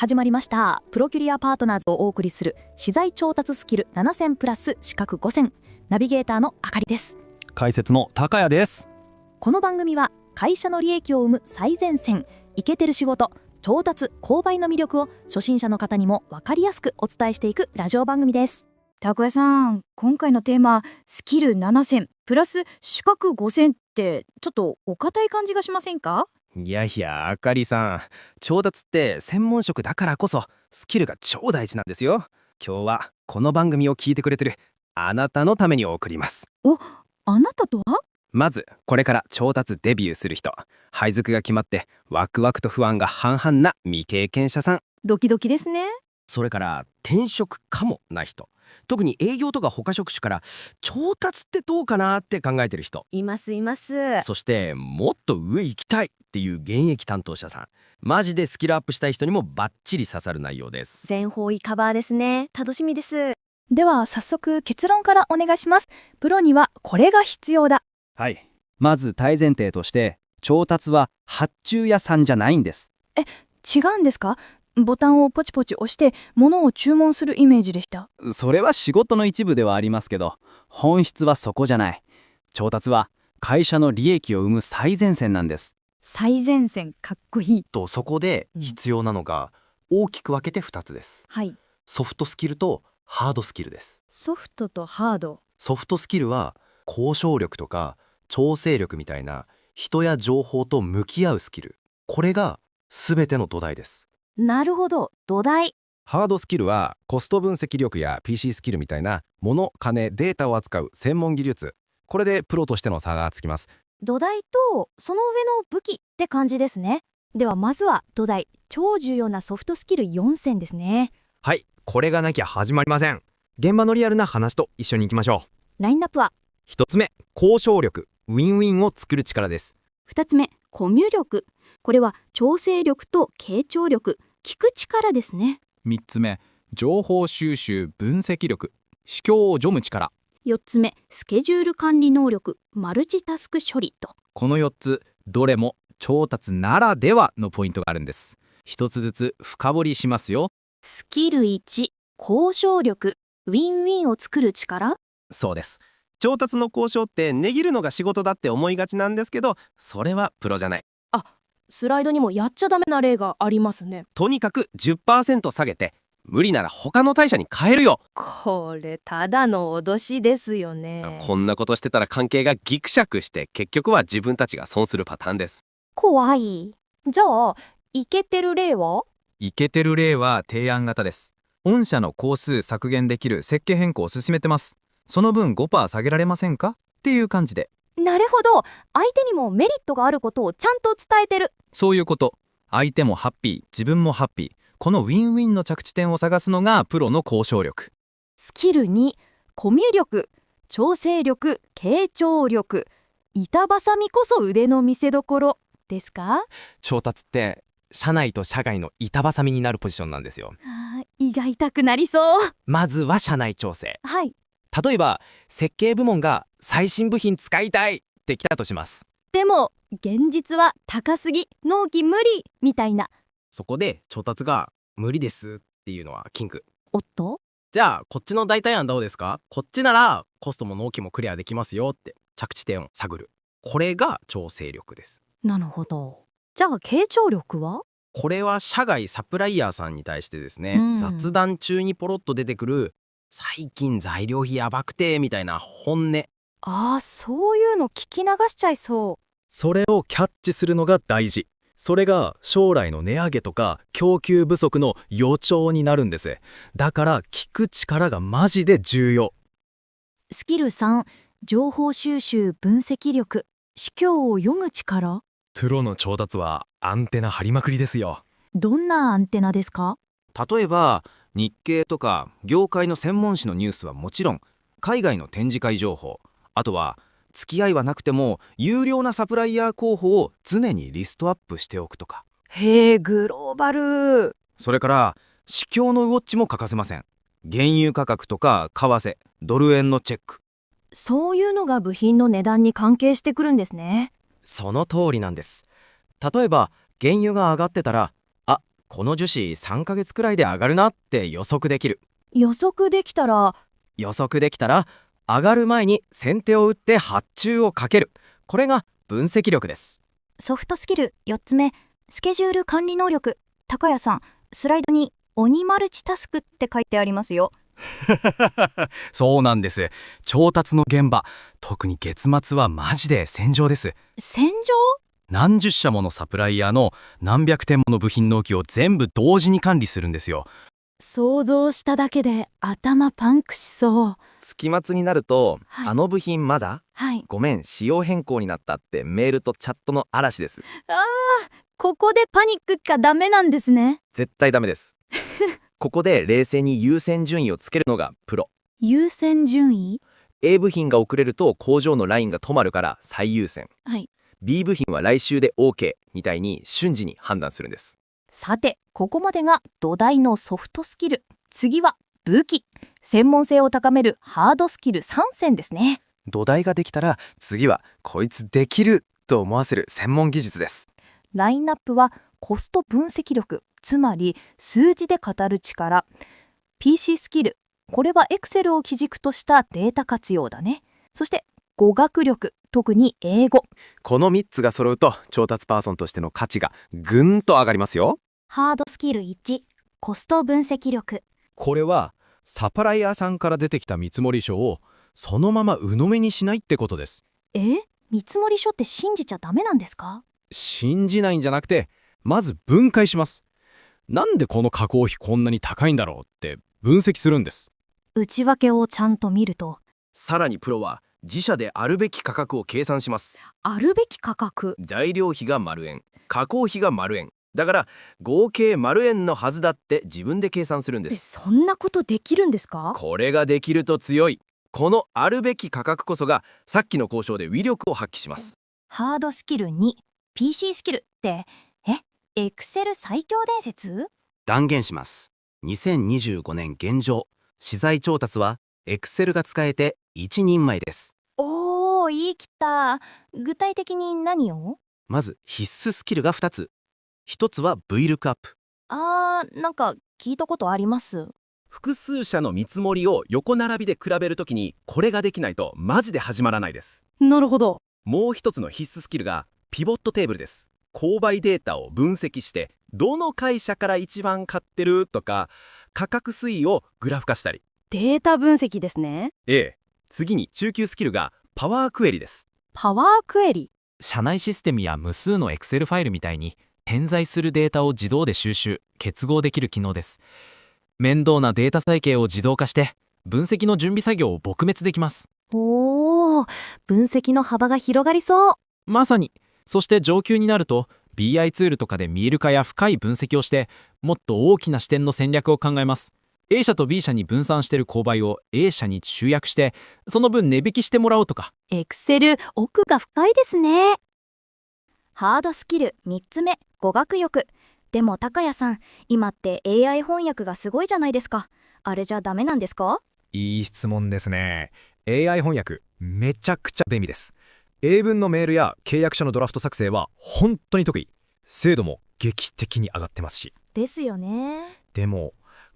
始まりました。プロキュリアパートナーズをお送りする資材調達スキル7000プラス資格5000、ナビゲーターのあかりです。解説の高谷です。この番組は会社の利益を生む最前線、イケてる仕事、調達、購買の魅力を初心者の方にも分かりやすくお伝えしていくラジオ番組です。高谷さん、今回のテーマスキル7000プラス資格5000ってちょっとお堅い感じがしませんか？いやいや、あかりさん、調達って専門職だからこそスキルが超大事なんですよ。今日はこの番組を聞いてくれてるあなたのために送ります。あなたとは？まずこれから調達デビューする人、配属が決まってワクワクと不安が半々な未経験者さん、ドキドキですね。それから転職かもな人、特に営業とか他職種から調達ってどうかなって考えてる人、いますいます。そしてもっと上行きたいっていう現役担当者さん、マジでスキルアップしたい人にもバッチリ刺さる内容です。全方位カバーですね。楽しみです。では早速結論からお願いします。プロにはこれが必要だ。はい。まず大前提として、調達は発注屋さんじゃないんです。違うんですか？ボタンをポチポチ押して物を注文するイメージでした。それは仕事の一部ではありますけど、本質はそこじゃない。調達は会社の利益を生む最前線なんです。最前線かっこいい。そこで必要なのが大きく分けて2つです。はい。ソフトスキルとハードスキルです。ソフトとハード。ソフトスキルは交渉力とか調整力みたいな人や情報と向き合うスキル、これが全ての土台です。なるほど、土台。ハードスキルはコスト分析力や PC スキルみたいな物、金、データを扱う専門技術、これでプロとしての差がつきます。土台とその上の武器って感じですね。ではまずは土台、超重要なソフトスキル4選ですね。はい、これがなきゃ始まりません。現場のリアルな話と一緒に行きましょう。ラインナップは1つ目、交渉力、ウィンウィンを作る力です。2つ目、コミュ力。これは調整力と傾聴力、聞く力ですね。3つ目、情報収集分析力、思考を読む力。4つ目、スケジュール管理能力、マルチタスク処理と。この4つ、どれも調達ならではのポイントがあるんです。一つずつ深掘りしますよ。スキル1、交渉力、ウィンウィンを作る力。そうです。調達の交渉って値切るのが仕事だって思いがちなんですけど、それはプロじゃない。スライドにもやっちゃダメな例がありますね。とにかく 10% 下げて、無理なら他の会社に変えるよ。これただの脅しですよね。こんなことしてたら関係がギクシャクして結局は自分たちが損するパターンです。怖い。じゃあイケてる例は？イケてる例は提案型です。御社の工数削減できる設計変更を進めてます。その分 5% 下げられませんかっていう感じで。なるほど。相手にもメリットがあることをちゃんと伝えてる。そういうこと。相手もハッピー、自分もハッピー。このウィンウィンの着地点を探すのがプロの交渉力。スキル2、コミュ力、調整力、傾聴力。板挟みこそ腕の見せ所ですか？調達って社内と社外の板挟みになるポジションなんですよ。胃が痛くなりそう。まずは社内調整。はい。例えば設計部門が最新部品使いたいってきたとします。でも現実は高すぎ、納期無理みたいな。そこで調達が無理ですっていうのは禁句。おっと？じゃあこっちの代替案どうですか？こっちならコストも納期もクリアできますよって着地点を探る。これが調整力です。なるほど。じゃあ傾聴力は？これは社外サプライヤーさんに対してですね、雑談中にポロッと出てくる最近材料費やばくてみたいな本音。そういうの聞き流しちゃいそう。それをキャッチするのが大事。それが将来の値上げとか供給不足の予兆になるんです。だから聞く力がマジで重要。スキル3、情報収集分析力、思考を読む力。プロの調達はアンテナ張りまくりですよ。どんなアンテナですか？例えば日経とか業界の専門誌のニュースはもちろん、海外の展示会情報、あとは付き合いはなくても有料なサプライヤー候補を常にリストアップしておくとか。へえ、グローバル。それから市況のウォッチも欠かせません。原油価格とか為替、ドル円のチェック。そういうのが部品の値段に関係してくるんですね。その通りなんです。例えば原油が上がってたら、この樹脂3ヶ月くらいで上がるなって予測できる。予測できたら、上がる前に先手を打って発注をかける。これが分析力です。ソフトスキル4つ目、スケジュール管理能力。高谷さん、スライドに鬼マルチタスクって書いてありますよ。そうなんです。調達の現場、特に月末はマジで戦場です。戦場？何十社ものサプライヤーの何百点もの部品納期を全部同時に管理するんですよ。想像しただけで頭パンクしそう。月末になると、はいあの部品まだはい。ごめん、仕様変更になったってメールとチャットの嵐です。ここでパニックがダメなんですね。絶対ダメです。ここで冷静に優先順位をつけるのがプロ。優先順位？ A 部品が遅れると工場のラインが止まるから最優先。はい。 B 部品は来週で OK みたいに瞬時に判断するんです。さてここまでが土台のソフトスキル。次は武器。専門性を高めるハードスキル3選ですね。土台ができたら次はこいつできると思わせる専門技術です。ラインナップはコスト分析力、つまり数字で語る力。 PC スキル、これは Excel を基軸としたデータ活用だね。そして語学力、特に英語。この3つが揃うと調達パーソンとしての価値がぐんと上がりますよ。ハードスキル1、コスト分析力。これはサプライヤーさんから出てきた見積書をそのまま鵜呑みにしないってことです。見積書って信じちゃダメなんですか？信じないんじゃなくて、まず分解します。なんでこの加工費こんなに高いんだろうって分析するんです。内訳をちゃんと見ると、さらにプロは自社であるべき価格を計算します。あるべき価格。材料費が丸円、加工費が丸円。だから合計丸円のはずだって自分で計算するんです。そんなことできるんですか？これができると強い。このあるべき価格こそがさっきの交渉で威力を発揮します。ハードスキル2、PC スキルって、Excel 最強伝説？断言します。2025年現状、資材調達は Excel が使えて一人前です。おー、言い切った。具体的に何を？まず必須スキルが2つ。1つは VLOOKUP。なんか聞いたことあります。複数社の見積もりを横並びで比べるときにこれができないとマジで始まらないです。なるほど。もう一つの必須スキルがピボットテーブルです。購買データを分析してどの会社から一番買ってるとか価格推移をグラフ化したり。データ分析ですね。次に中級スキルがパワークエリです。パワークエリ。社内システムや無数の Excel ファイルみたいに点在するデータを自動で収集・結合できる機能です。面倒なデータ再計を自動化して分析の準備作業を撲滅できます。おー、分析の幅が広がりそう。まさに。そして上級になると BI ツールとかで見える化や深い分析をしてもっと大きな視点の戦略を考えます。A 社と B 社に分散している購買を A 社に集約してその分値引きしてもらおうとか。Excel、奥が深いですね。ハードスキル3つ目、語学力。でも高谷さん、今って AI 翻訳がすごいじゃないですか。あれじゃダメなんですか？いい質問ですね。 AI 翻訳めちゃくちゃ便利です。英文のメールや契約書のドラフト作成は本当に得意。精度も劇的に上がってますし。ですよね。でも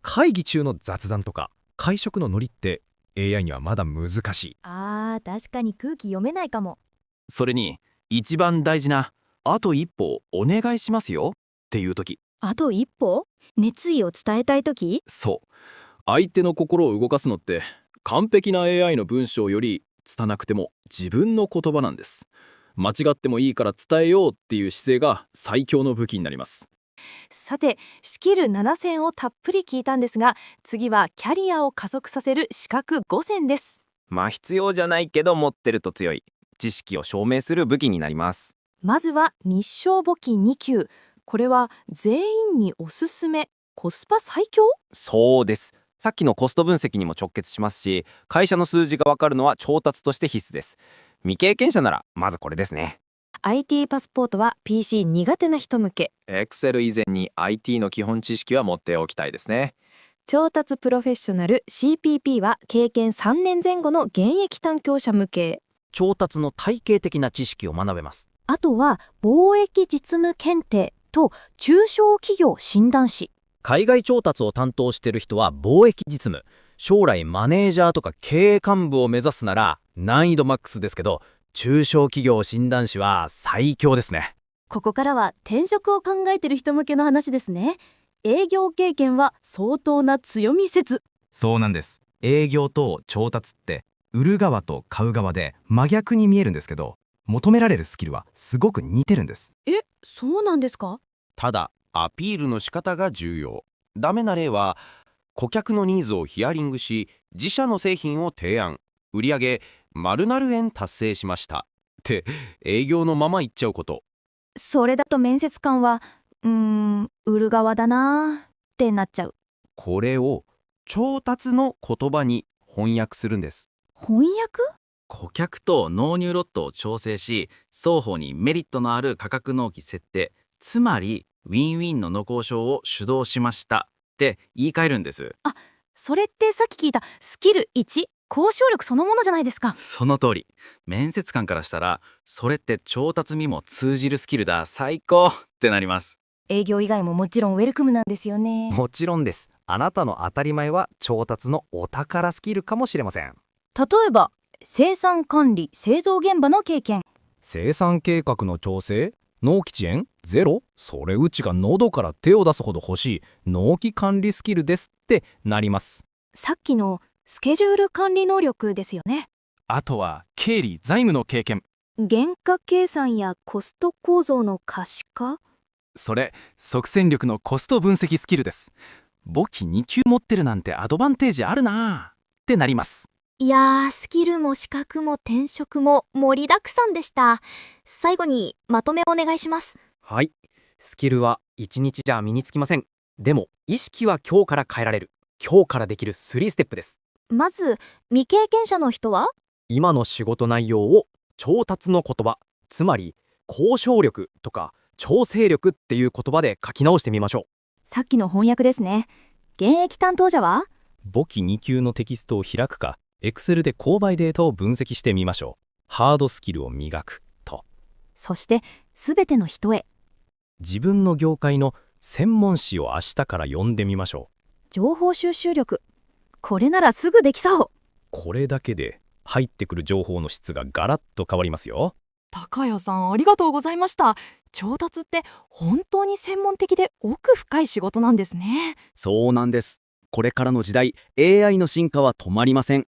会議中の雑談とか会食のノリって AI にはまだ難しい。確かに空気読めないかも。それに一番大事なあと一歩お願いしますよっていう時。あと一歩？熱意を伝えたいとき？そう。相手の心を動かすのって完璧な AI の文章より拙くても自分の言葉なんです。間違ってもいいから伝えようっていう姿勢が最強の武器になります。さて、スキル7選をたっぷり聞いたんですが、次はキャリアを加速させる資格5選です。必要じゃないけど持ってると強い。知識を証明する武器になります。まずは日商簿記2級。これは全員におすすめ。コスパ最強？そうです。さっきのコスト分析にも直結しますし、会社の数字がわかるのは調達として必須です。未経験者ならまずこれですね。 IT パスポートは PC 苦手な人向け。 Excel 以前に IT の基本知識は持っておきたいですね。調達プロフェッショナル CPP は経験3年前後の現役担当者向け。調達の体系的な知識を学べます。あとは貿易実務検定と中小企業診断士。海外調達を担当してる人は貿易実務。将来マネージャーとか経営幹部を目指すなら難易度マックスですけど、中小企業診断士は最強ですね。ここからは転職を考えてる人向けの話ですね。営業経験は相当な強み説。そうなんです。営業と調達って売る側と買う側で真逆に見えるんですけど、求められるスキルはすごく似てるんです。そうなんですか？ただアピールの仕方が重要。ダメな例は顧客のニーズをヒアリングし、自社の製品を提案、売上〇〇円達成しましたって営業のまま言っちゃうこと。それだと面接官は売る側だなーってなっちゃう。これを調達の言葉に翻訳するんです。翻訳？顧客と納入ロットを調整し、双方にメリットのある価格納期設定、つまりウィンウィンのの交渉を主導しましたって言い換えるんです。それってさっき聞いたスキル1、交渉力そのものじゃないですか。その通り。面接官からしたら、それって調達にも通じるスキルだ、最高ってなります。営業以外ももちろんウェルカムなんですよね。もちろんです。あなたの当たり前は調達のお宝スキルかもしれません。例えば生産管理製造現場の経験。生産計画の調整、納期遅延ゼロ、それうちが喉から手を出すほど欲しい納期管理スキルですってなります。さっきのスケジュール管理能力ですよね。あとは経理財務の経験。原価計算やコスト構造の可視化。それ即戦力のコスト分析スキルです。簿記2級持ってるなんてアドバンテージあるなーってなります。いやー、スキルも資格も転職も盛りだくさんでした。最後にまとめお願いします。はい。スキルは1日じゃ身につきません。でも意識は今日から変えられる。今日からできる3ステップです。まず未経験者の人は今の仕事内容を調達の言葉、つまり交渉力とか調整力っていう言葉で書き直してみましょう。さっきの翻訳ですね。現役担当者は簿記2級のテキストを開くか、Excel で購買データを分析してみましょう。ハードスキルを磨くと。そしてすべての人へ。自分の業界の専門誌を明日から読んでみましょう。情報収集力。これならすぐできそう。これだけで入ってくる情報の質がガラッと変わりますよ。高谷さんありがとうございました。調達って本当に専門的で奥深い仕事なんですね。そうなんです。これからの時代、AI の進化は止まりません。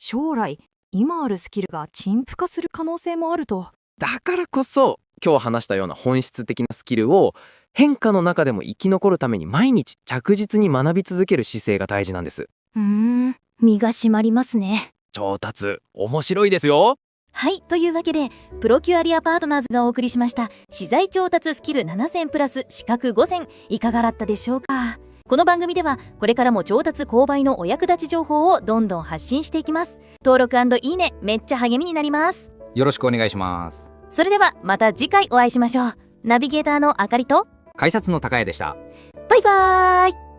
将来今あるスキルが陳腐化する可能性もあると。だからこそ今日話したような本質的なスキルを変化の中でも生き残るために毎日着実に学び続ける姿勢が大事なんです。身が締まりますね。調達面白いですよ。はい、というわけでプロキュアリアパートナーズがお送りしました資材調達スキル7選プラス資格5選、いかがだったでしょうか。この番組ではこれからも調達購買のお役立ち情報をどんどん発信していきます。登録&いいね、めっちゃ励みになります。よろしくお願いします。それではまた次回お会いしましょう。ナビゲーターのあかりと改札の高谷でした。バイバーイ。